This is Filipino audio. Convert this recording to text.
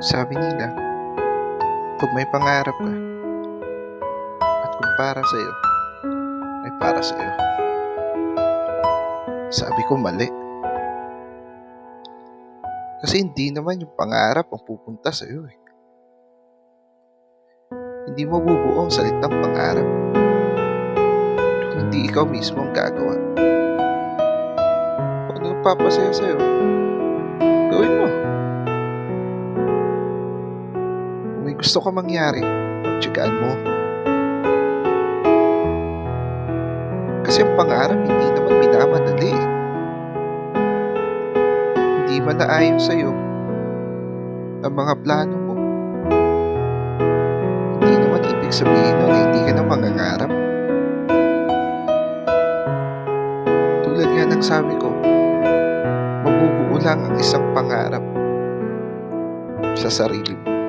Sabi nila, kung may pangarap ka at kung para sa'yo, ay para sa'yo. Sabi ko mali. Kasi hindi naman yung pangarap ang pupunta sa'yo eh. Hindi mo bubuo ang salitang pangarap kung hindi ikaw mismo ang gagawa. Kung ano nagpapasaya sa'yo, gawin mo. Kung may gusto ka mangyari, pagtsagaan mo. Kasi ang pangarap hindi naman minamadali eh. Hindi man naayon sa'yo ang mga plano mo, hindi naman ibig sabihin nun na hindi ka na mangangarap. Tulad nga ng sabi ko, mabubuo lang ang isang pangarap sa sarili mo.